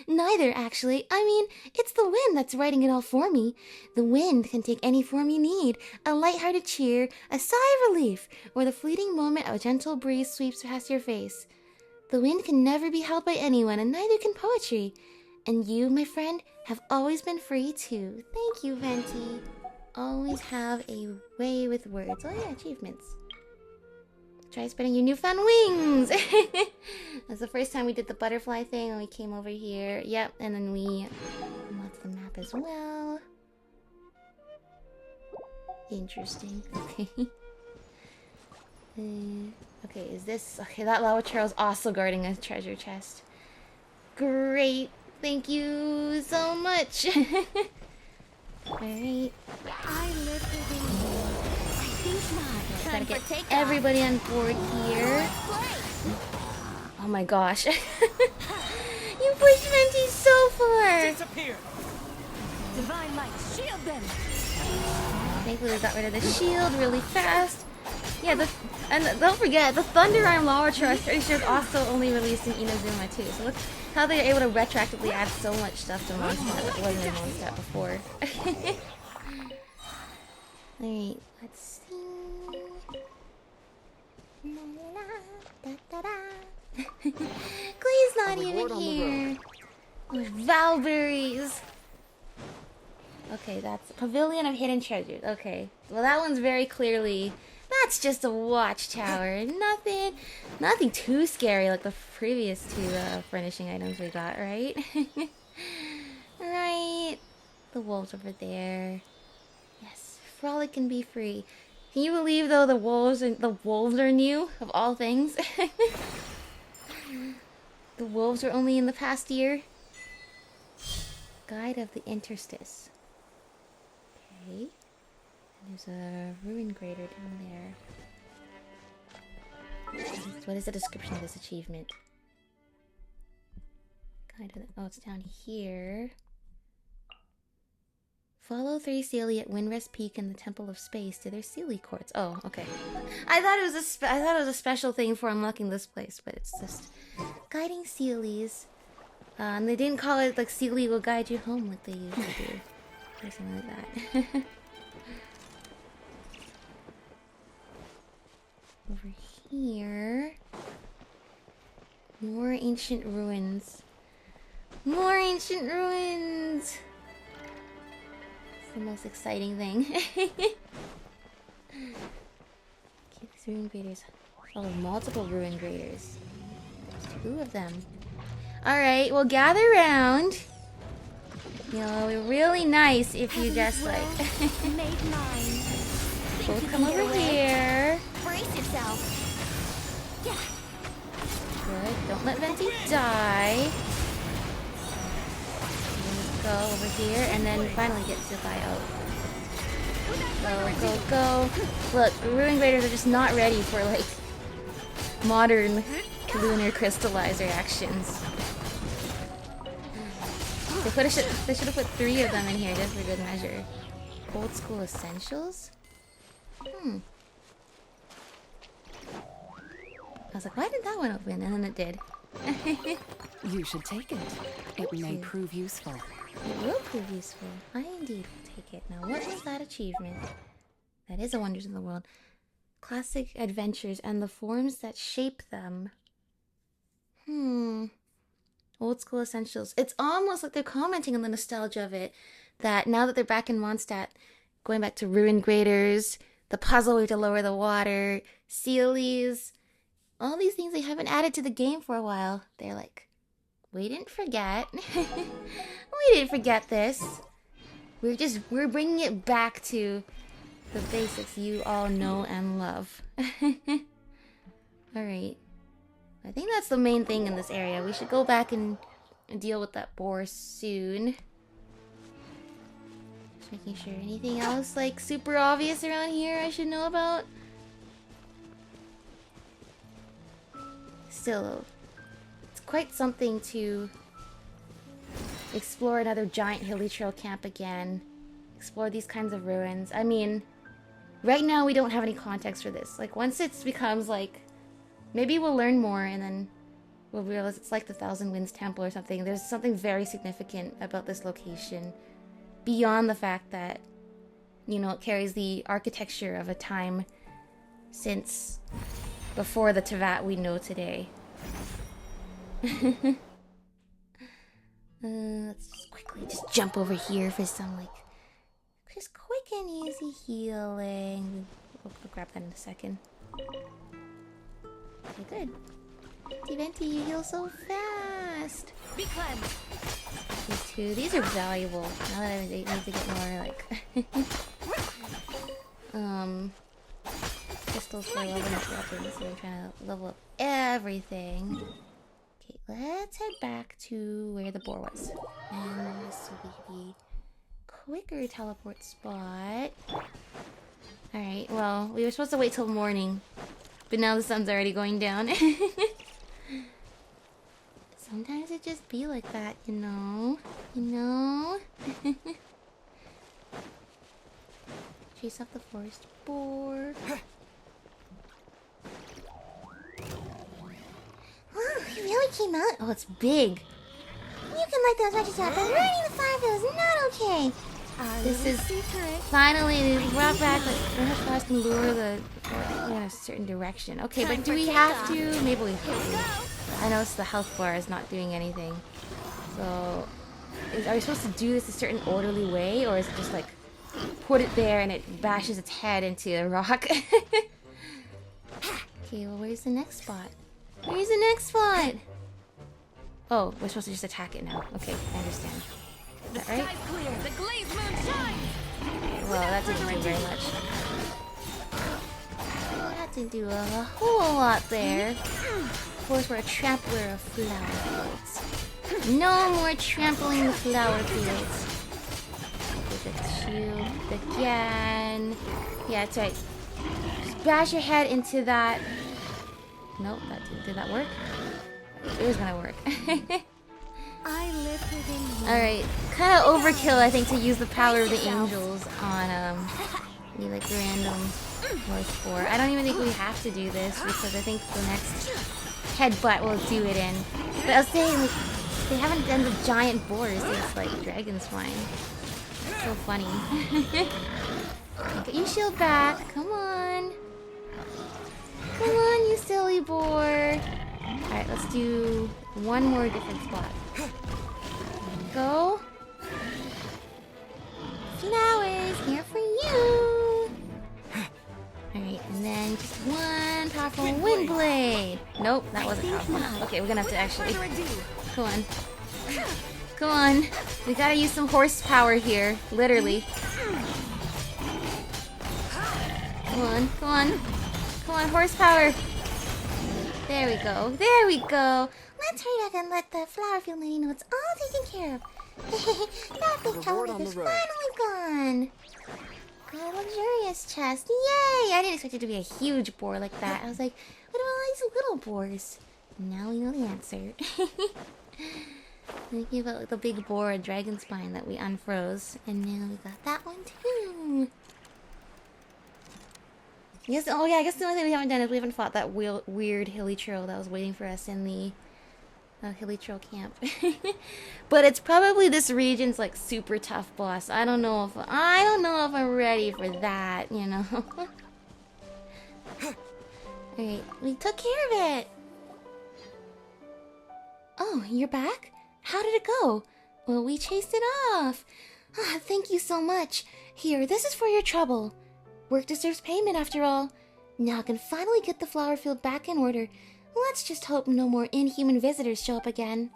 Neither, actually. I mean, it's the wind that's writing it all for me. The wind can take any form you need. A light-hearted cheer, a sigh of relief, or the fleeting moment a gentle breeze sweeps past your face. The wind can never be held by anyone, and neither can poetry. And you, my friend, have always been free, too. Thank you, Venti. Always have a way with words. Oh yeah, achievements. Try spreading your newfound wings! That's the first time we did the butterfly thing, and we came over here. Yep, and then we unlocked the map as well. Interesting. Okay. Okay, is this... Okay, that lava trail's also guarding a treasure chest. Great! Thank you so much! Alright. I live within you. I think not. Gotta Time get for takeoff. everybody on board here. Play. Oh my gosh. You pushed Venti so far! Disappear! Divine light, shield them. Thankfully we got rid of the shield really fast. Yeah, and don't forget, the Thunder Arm Lava Trail, I'm pretty sure is also only released in Inazuma too. So look how they're able to retroactively add so much stuff to Mondstadt that wasn't in Mondstadt before. Alright, let's see. Glee's not even reward on the here. Oh, Valberries. Okay, that's Pavilion of Hidden Treasures. Okay, well that one's very clearly... That's just a watchtower. Nothing too scary like the previous two furnishing items we got, right? Right. The wolves over there. Yes, frolic and be free. Can you believe though the wolves are new of all things? The wolves were only in the past year. Guide of the Interstice. Okay. And there's a ruin grater down there. What is the description of this achievement? Guide of the, oh, it's down here. Follow 3 Sealy at Windrest Peak and the Temple of Space to their Sealy courts. Oh, okay. I thought it was a special thing for unlocking this place, but it's just guiding Sealies. And they didn't call it like Sealy will guide you home like they usually do, or something like that. Over here, more ancient ruins. More ancient ruins. The most exciting thing. Okay, these ruin graders. Oh, multiple ruin graders. There's 2 of them. Alright, well gather round. You know, it'd be really nice if you just like Made mine. both come over here. Brace yourself. Yeah. Good. Don't let Venti die. Go over here and then finally get Zubai out. Go, go, go. Look, the ruin graders are just not ready for like modern lunar crystallizer actions. They should have put 3 of them in here just for good measure. Old school essentials? I was like, why did that one open? And then it did. You should take it. It may prove useful. It will prove useful. I indeed will take it. Now, what is that achievement? That is a Wonders in the World. Classic adventures and the forms that shape them. Old school essentials. It's almost like they're commenting on the nostalgia of it. That now that they're back in Mondstadt, going back to ruined graders, the puzzle where to lower the water, Sealies, all these things they haven't added to the game for a while. They're like, we didn't forget. We didn't forget this. We're bringing it back to the basics you all know and love. Alright. I think that's the main thing in this area. We should go back and deal with that boar soon. Just making sure anything else like super obvious around here I should know about. Still, it's quite something to explore another giant hilly trail camp again. Explore these kinds of ruins. I mean, right now we don't have any context for this. Like, once it becomes like, maybe we'll learn more and then we'll realize it's like the Thousand Winds Temple or something. There's something very significant about this location. Beyond the fact that, you know, it carries the architecture of a time since before the Tevat we know today. Let's just quickly just jump over here for some, like, just quick and easy healing. We'll grab that in a second. Okay, good. T-Venti, you heal so fast! Be cleansed. These two, these are valuable. Now that I need to get more, like... crystals for leveling up weapons, so I'm trying to level up everything. Okay, let's head back to where the boar was. And this will be the quicker teleport spot. Alright, well, we were supposed to wait till morning, but now the sun's already going down. Sometimes it just be like that, you know? You know? Chase off the forest boar. Wow, he really came out. Oh, it's big. You can light those matches up, but burning the fire is not okay. This is finally brought back. Like, the flies can lure the in a certain direction. Okay, but do we have to? Maybe we have to. I know it's the health bar is not doing anything. So, are we supposed to do this a certain orderly way, or is it just like put it there and it bashes its head into a rock? Okay, well, where's the next spot? Where's the next spot? Oh, we're supposed to just attack it now. Okay, I understand. Is that right? Clear. The glazed moon shines. Well, that didn't do very much. That didn't do a whole lot there. Of course, we're a trampler of flower fields. No more trampling the flower fields. With the shield again. Yeah, that's right. Just bash your head into that. Nope, that did that work? It was gonna work. I live within you. Alright, kind of overkill, I think, to use the power of the angels on, the, like, random voice 4. I don't even think we have to do this, because I think the next headbutt will do it in. But I was saying, like, they haven't done the giant boars since, like, Dragon Swine. That's so funny. Get your shield back, come on. Come on, you silly boar. Alright, let's do one more different spot. Go. Flowers, here for you. Alright, and then just one powerful wind blade. Nope, that wasn't powerful enough. Okay, we're gonna have to actually... Come on. Come on. We gotta use some horsepower here. Literally. Come on, come on. Come on, horsepower. There we go. There we go. Let's hurry back and let the flower field lady know it's all taken care of. That big troublemaker's finally gone. Got a luxurious chest. Yay! I didn't expect it to be a huge boar like that. I was like, what about all these little boars? Now we know the answer. Thinking about like, the big boar, dragon spine that we unfroze, and now we got that one too. Yes. Oh yeah. I guess the only thing we haven't done is we haven't fought that weird hilly troll that was waiting for us in the hilly troll camp. But it's probably this region's like super tough boss. I don't know if I'm ready for that. You know. All right. We took care of it. Oh, you're back? How did it go? Well, we chased it off. Ah, thank you so much. Here, this is for your trouble. Work deserves payment after all. Now I can finally get the flower field back in order. Let's just hope no more inhuman visitors show up again.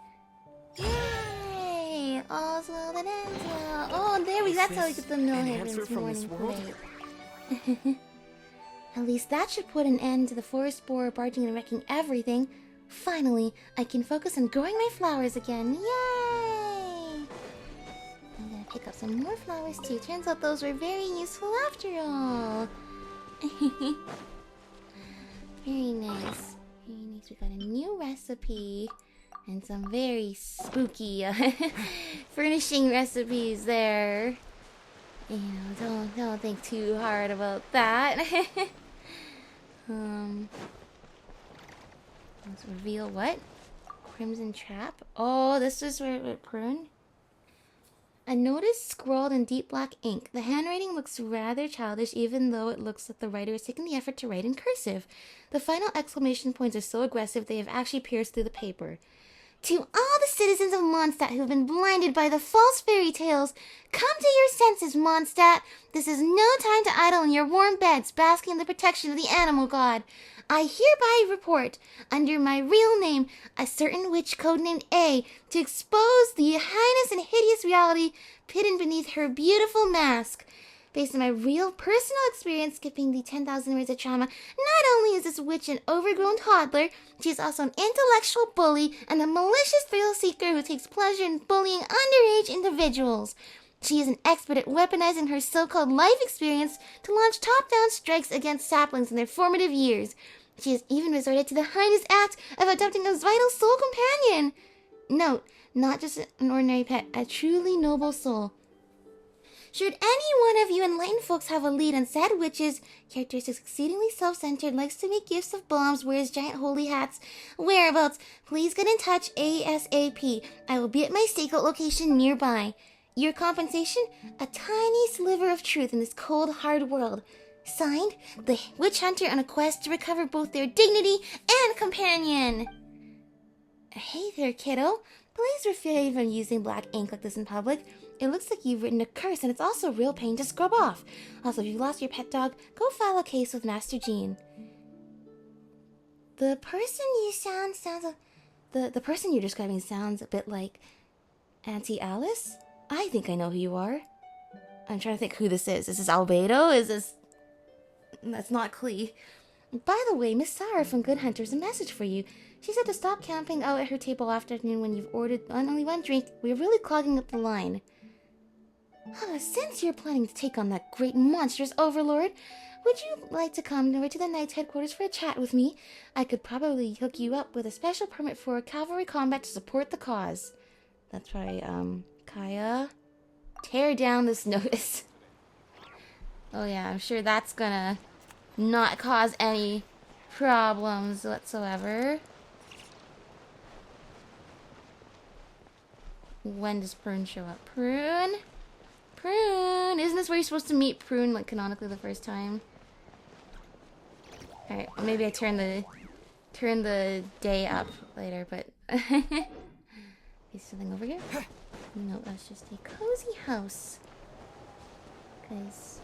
Yay! All's well that ends well. Oh, there we go. That's how we get the Millhaven's morning plate. At least that should put an end to the forest boar barging and wrecking everything. Finally, I can focus on growing my flowers again. Yay! I'm gonna pick up some more flowers too. Turns out those were very useful after all. Very nice. Very nice. We got a new recipe and some very spooky furnishing recipes there. You know, don't think too hard about that. Let's reveal what? Crimson Trap? Oh, this is where prune. A notice scrawled in deep black ink. The handwriting looks rather childish, even though it looks like the writer has taken the effort to write in cursive. The final exclamation points are so aggressive they have actually pierced through the paper. To all the citizens of Mondstadt who have been blinded by the false fairy tales, come to your senses, Mondstadt. This is no time to idle in your warm beds, basking in the protection of the animal god. I hereby report, under my real name, a certain witch codenamed A, to expose the heinous and hideous reality hidden beneath her beautiful mask. Based on my real personal experience skipping the 10,000 words of trauma, not only is this witch an overgrown toddler, she is also an intellectual bully and a malicious thrill-seeker who takes pleasure in bullying underage individuals. She is an expert at weaponizing her so-called life experience to launch top-down strikes against saplings in their formative years. She has even resorted to the heinous act of adopting a vital soul companion. Note, not just an ordinary pet, a truly noble soul. Should any one of you enlightened folks have a lead on said witches, characteristics exceedingly self-centered, likes to make gifts of bombs, wears giant holy hats, whereabouts, please get in touch ASAP. I will be at my stakeout location nearby. Your compensation? A tiny sliver of truth in this cold, hard world. Signed, the witch hunter on a quest to recover both their dignity and companion. Hey there, kiddo. Please refrain from using black ink like this in public. It looks like you've written a curse, and it's also real pain to scrub off. Also, if you've lost your pet dog, go file a case with Master Jean. The person you're describing sounds a bit like Auntie Alice. I think I know who you are. I'm trying to think who this is. Is this Albedo? Is this... That's not Klee. By the way, Miss Sarah from Good Hunter has a message for you. She said to stop camping out at her table afternoon when you've ordered only one drink. We're really clogging up the line. Since you're planning to take on that great monstrous overlord, would you like to come over to the Knight's headquarters for a chat with me? I could probably hook you up with a special permit for cavalry combat to support the cause. That's right, Kaya. Tear down this notice. Oh yeah, I'm sure that's gonna not cause any problems whatsoever. When does Prune show up? Prune? Prune! Isn't this where you're supposed to meet Prune, like, canonically the first time? Alright, maybe I turn the day up later, but... Is something over here? No, that's just a cozy house. Guys,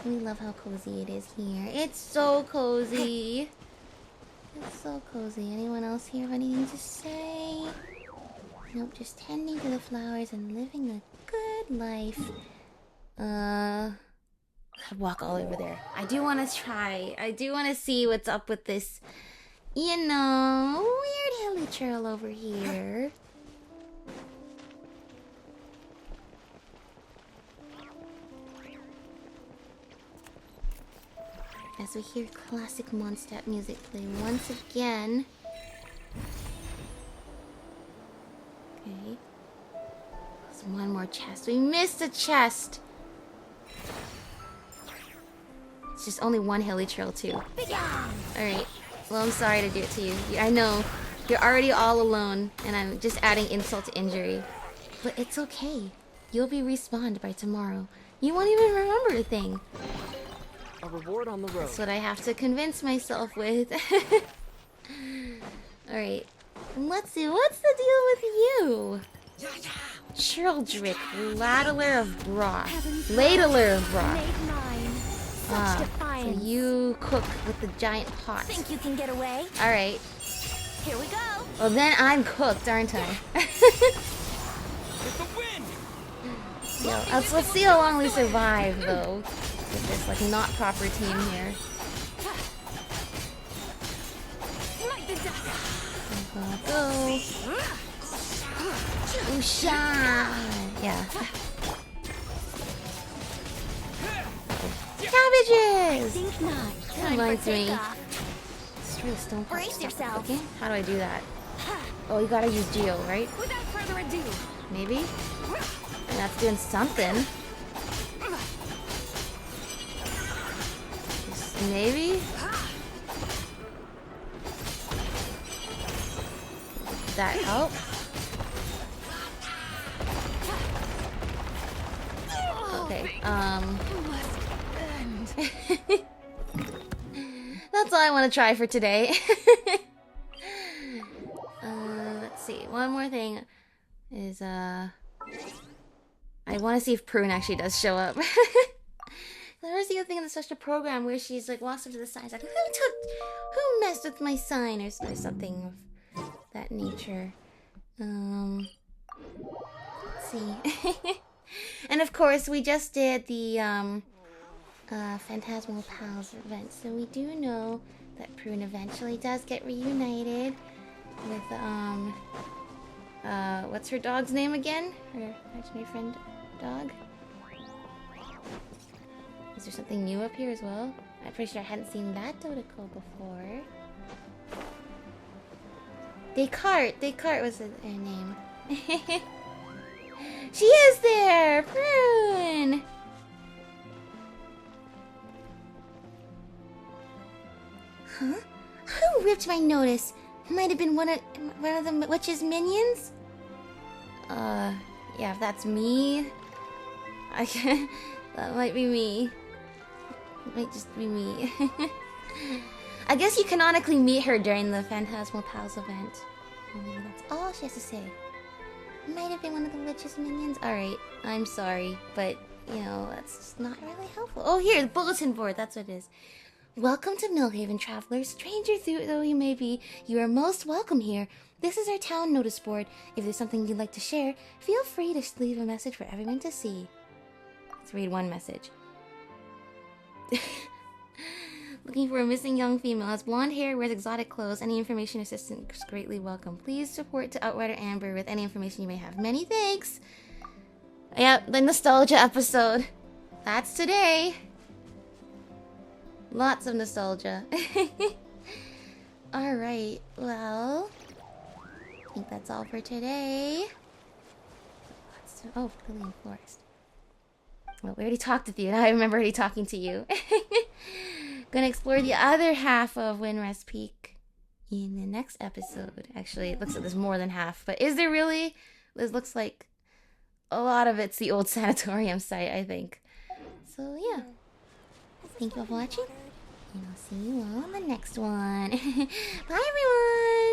we love how cozy it is here. It's so cozy! It's so cozy. Anyone else here have anything to say? Nope, just tending to the flowers and living a good life. I'd walk all over there. I do want to try. I do want to see what's up with this, you know, weird hilly trail over here. As we hear classic Mondstadt music play once again. Okay. There's one more chest. We missed a chest. It's just only one hilly trail too. Alright. Well, I'm sorry to do it to you. I know. You're already all alone, and I'm just adding insult to injury. But it's okay. You'll be respawned by tomorrow. You won't even remember a thing. A reward on the road. That's what I have to convince myself with. Alright. Let's see, what's the deal with you? Childrick, Ladler of Broth. Ladler of Broth. So you cook with the giant pot. Think you can get away? Alright. Here we go. Well then I'm cooked, aren't I? With the wind. Yo, let's see how long we survive though. With this like not proper team here. Go. Usha! Yeah. Cabbages! Think not. That reminds me. Destroy the stone. Brace yourself. Okay, how do I do that? Oh, you gotta use Geo, right? Without further ado. Maybe? And that's doing something. Maybe? Did that help? Okay, that's all I want to try for today. Let's see. One more thing is, I want to see if Prune actually does show up. There was the other thing in the special program where she's like walks up to the sign, like, who messed with my sign or something of that nature. Let's see. And of course, we just did the Phantasmal Pals event, so we do know that Prune eventually does get reunited with what's her dog's name again? Her imaginary friend dog. Is there something new up here as well? I'm pretty sure I hadn't seen that Dodico before. Descartes was her name. She is there! Prune! Huh? Who ripped my notice? Might have been one of the witch's minions? Yeah, if that's me... that might be me. It might just be me. I guess you canonically meet her during the Phantasmal Pals event. Maybe that's all she has to say. Might have been one of the witch's minions. Alright, I'm sorry, but, you know, that's just not really helpful. Oh, here, the bulletin board, that's what it is. Welcome to Millhaven, travelers. Stranger though you may be, you are most welcome here. This is our town notice board. If there's something you'd like to share, feel free to leave a message for everyone to see. Let's read one message. Looking for a missing young female. Has blonde hair, wears exotic clothes. Any information assistance is greatly welcome. Please support to Outrider Amber with any information you may have. Many thanks. Yep, the nostalgia episode. That's today. Lots of nostalgia. Alright, well, I think that's all for today. Oh, Lillian Forest. Well, we already talked with you, and I remember already talking to you. Gonna explore the other half of Windrest Peak in the next episode. Actually, it looks like there's more than half, but is there really? This looks like a lot of it's the old sanatorium site, I think. So, yeah. Thank you all for watching, and I'll see you all on the next one. Bye, everyone!